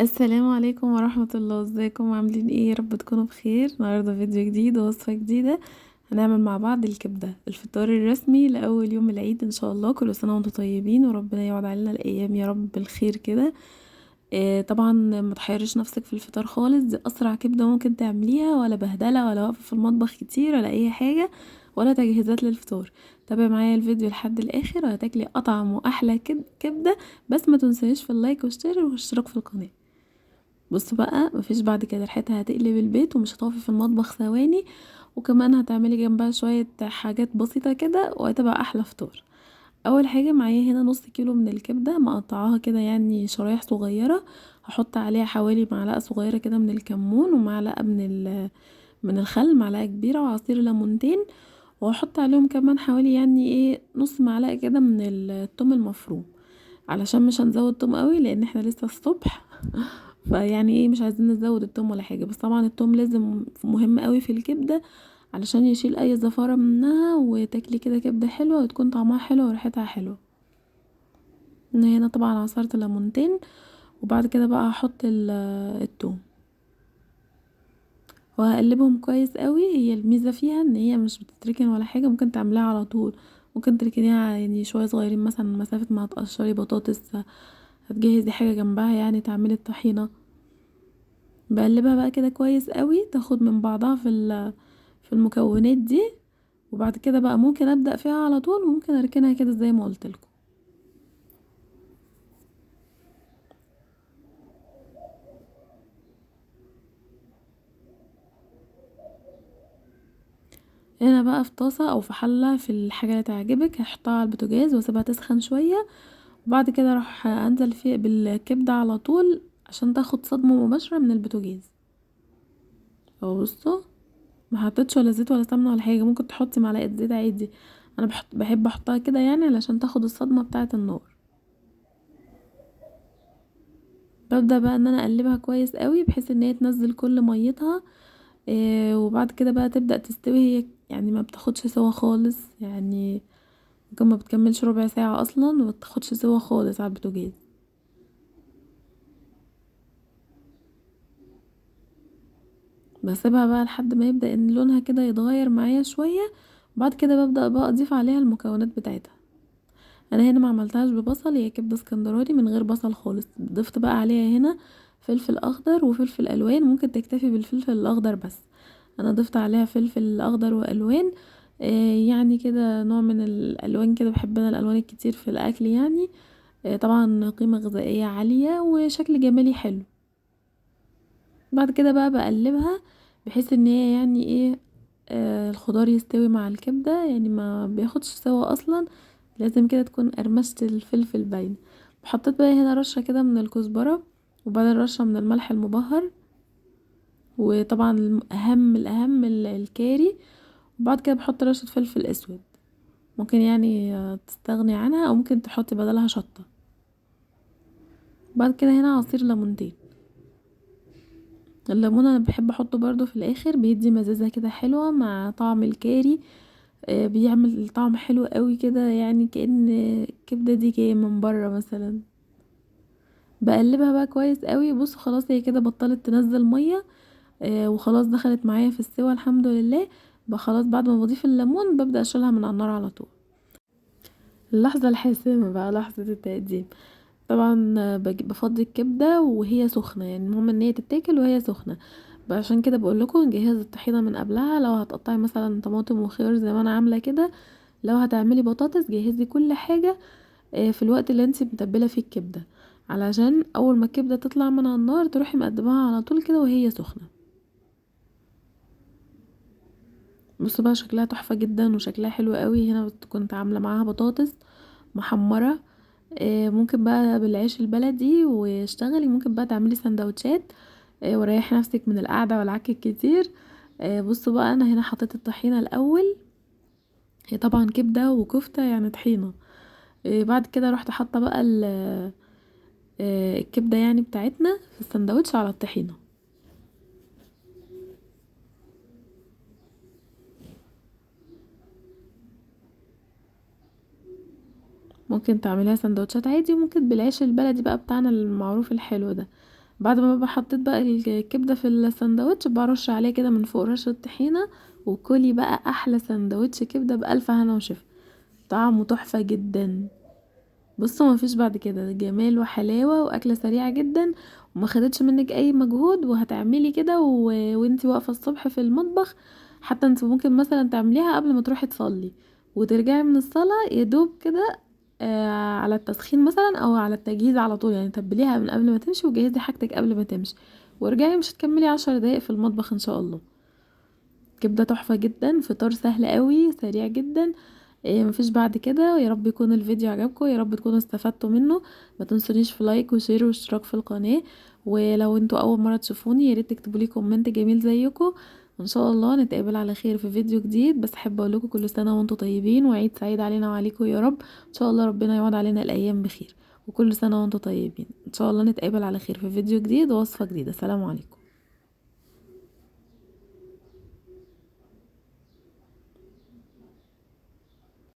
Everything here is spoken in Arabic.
السلام عليكم ورحمة الله. ازيكم عاملين ايه؟ يا رب تكونوا بخير. النهارده فيديو جديد ووصفة جديدة. هنعمل مع بعض الكبدة، الفطار الرسمي لأول يوم العيد ان شاء الله. كل سنة وانتم طيبين وربنا يعود علينا الأيام يا رب بالخير كده. طبعا ما تحيرش نفسك في الفطار خالص، دي أسرع كبدة ممكن تعمليها، ولا بهدلة ولا وقفة في المطبخ كتير ولا أي حاجة ولا تجهيزات للفطار. تابع معايا الفيديو لحد الآخر وهتاكلي أطعم وأحلى كبدة. بس ما تنسيش في اللايك والاشتراك في القناة. بص بقى، مفيش بعد كده، ريحتها هتقلب البيت ومش هتقفي في المطبخ ثواني، وكمان هتعملي جنبها شوية حاجات بسيطة كده وهتبقى احلى فطار. اول حاجة معايا هنا نص كيلو من الكبدة مقطعاها كده يعني شرايح صغيرة. هحط عليها حوالي معلقة صغيرة كده من الكمون، ومعلقة من الخل، معلقة كبيرة، وعصير ليمونتين. وهحط عليهم كمان حوالي يعني ايه نص معلقة كده من الثوم المفروم، علشان مش هنزود توم قوي لان احنا لسه الصبح. فيعني ايه مش عايزين نزود التوم ولا حاجة، بس طبعا التوم لازم مهم قوي في الكبدة علشان يشيل اي زفارة منها، وتاكلي كده كبدة حلوة وتكون طعمها حلو وريحتها حلوة. هنا طبعا عصرت ليمونتين، وبعد كده بقى هحط التوم وهقلبهم كويس قوي. هي الميزة فيها ان هي مش بتتركن ولا حاجة، ممكن تعمليها على طول، ممكن تركنيها يعني شوية صغيرين مثلا مسافة ما هتقشري بطاطس، هتجهزي حاجة جنبها يعني تعملي الطحينة. بقلبها بقى كده كويس قوي تاخد من بعضها في المكونات دي، وبعد كده بقى ممكن ابدأ فيها على طول، وممكن اركنها كده زي ما قلت لكم. هنا بقى في طاسة او في حلة في الحاجة اللي تعجبك هحطها على البوتاجاز واسيبها تسخن شوية، وبعد كده راح انزل فيه بالكبدة على طول عشان تاخد صدمة مباشرة من البوتاجاز. اهو بصوا، ما حطيتش ولا زيت ولا سمنة ولا حاجة، ممكن تحطي معلقة زيت عادي. انا بحب احطها كده يعني علشان تاخد الصدمة بتاعة النار. ببدأ بقى ان انا اقلبها كويس قوي بحيث ان هي تنزل كل ميتها. وبعد كده بقى تبدأ تستوي هي، يعني ما بتاخدش سوا خالص يعني، ممكن ما بتكملش ربع ساعة اصلا وما بتاخدش سوا خالص على البوتاجاز. بسيبها بقى لحد ما يبدأ ان لونها كده يتغير معايا شوية، وبعد كده ببدأ بقى اضيف عليها المكونات بتاعتها. انا هنا ما عملتهاش ببصل، هي كبده اسكندراني من غير بصل خالص. ضفت بقى عليها هنا فلفل اخضر وفلفل الوان، ممكن تكتفي بالفلفل الاخضر بس. انا ضفت عليها فلفل اخضر والوان، يعني كده نوع من الالوان كده، بحب انا الالوان الكتير في الاكل يعني. طبعا قيمه غذائيه عاليه وشكل جمالي حلو. بعد كده بقى بقلبها بحيث ان هي يعني ايه، الخضار يستوي مع الكبدة، يعني ما بياخدش سوا اصلا، لازم كده تكون قرمشة الفلفل باينة. حطيت بقى هنا رشة كده من الكزبرة، وبعدين رشة من الملح المبهر، وطبعا الاهم الكاري. وبعد كده بحط رشة فلفل اسود، ممكن يعني تستغني عنها او ممكن تحطي بدلها شطة. بعد كده هنا عصير ليمونتين. الليمون انا بحب احطه برضو في الاخر، بيدي مزازة كده حلوة مع طعم الكاري. بيعمل طعم حلو قوي كده، يعني كأن الكبدة دي جاية من بره مثلا. بقلبها بقى كويس قوي. بص خلاص هي كده بطلت تنزل مية، وخلاص دخلت معايا في السوا الحمد لله. بقى خلاص بعد ما بضيف الليمون ببدأ اشيلها من على النار على طول. اللحظة الحاسمة بقى لحظة التقديم. طبعا بفضي الكبدة وهي سخنة، يعني المهم ان هي تتاكل وهي سخنة. بقى عشان كده بقول لكم نجهز الطحينة من قبلها. لو هتقطعي مثلا طماطم وخيار زي ما انا عاملة كده، لو هتعملي بطاطس جهزي كل حاجة في الوقت اللي انتي متبلة فيه الكبدة، علشان اول ما الكبدة تطلع من على النار تروحي مقدماها على طول كده وهي سخنة. بصوا بقى شكلها تحفة جدا وشكلها حلو قوي. هنا كنت عاملة معاها بطاطس محمرة. ممكن بقى بالعيش البلدي واشتغلي، ممكن بقى تعملي سندوتشات وريحي نفسك من القعدة والعك الكتير. بصوا بقى انا هنا حطيت الطحينة الاول، هي طبعا كبدة وكفتة يعني طحينة. بعد كده رحت حاطة بقى الكبدة يعني بتاعتنا في السندوتش على الطحينة. ممكن تعمليها سندوتشات عادي، وممكن بالعيش البلدي بقى بتاعنا المعروف الحلو ده. بعد ما ببقى حطيت بقى الكبده في الساندوتش برش عليه كده من فوق رشه طحينه، وكلي بقى احلى ساندوتش كبده بالف هنا وشفا. طعمه تحفه جدا. بصوا مفيش بعد كده، جمال وحلاوه واكله سريعه جدا، وما خدتش منك اي مجهود، وهتعملي كده وانتي واقفه الصبح في المطبخ. حتى انت ممكن مثلا تعمليها قبل ما تروحي تصلي، وترجعي من الصلاه يا دوب كده على التسخين مثلا او على التجهيز على طول، يعني تبليها من قبل ما تمشي وجهزي حاجتك قبل ما تمشي، وارجعي مش هتكملي 10 دقايق في المطبخ ان شاء الله. كبده تحفه جدا، فطار سهل قوي سريع جدا. مفيش بعد كده. يا رب يكون الفيديو عجبكم، يا رب تكونوا استفدتوا منه. ما تنسونيش في لايك وشير واشتراك في القناه. ولو انتوا اول مره تشوفوني يا ريت تكتبوا لي كومنت جميل زيكم. ان شاء الله نتقابل على خير في فيديو جديد. بس احب اقول لكم كل سنه وانتم طيبين، وعيد سعيد علينا وعليكم يا رب. ان شاء الله ربنا يعود علينا الايام بخير، وكل سنه وانتم طيبين. ان شاء الله نتقابل على خير في فيديو جديد ووصفه جديده. سلام عليكم.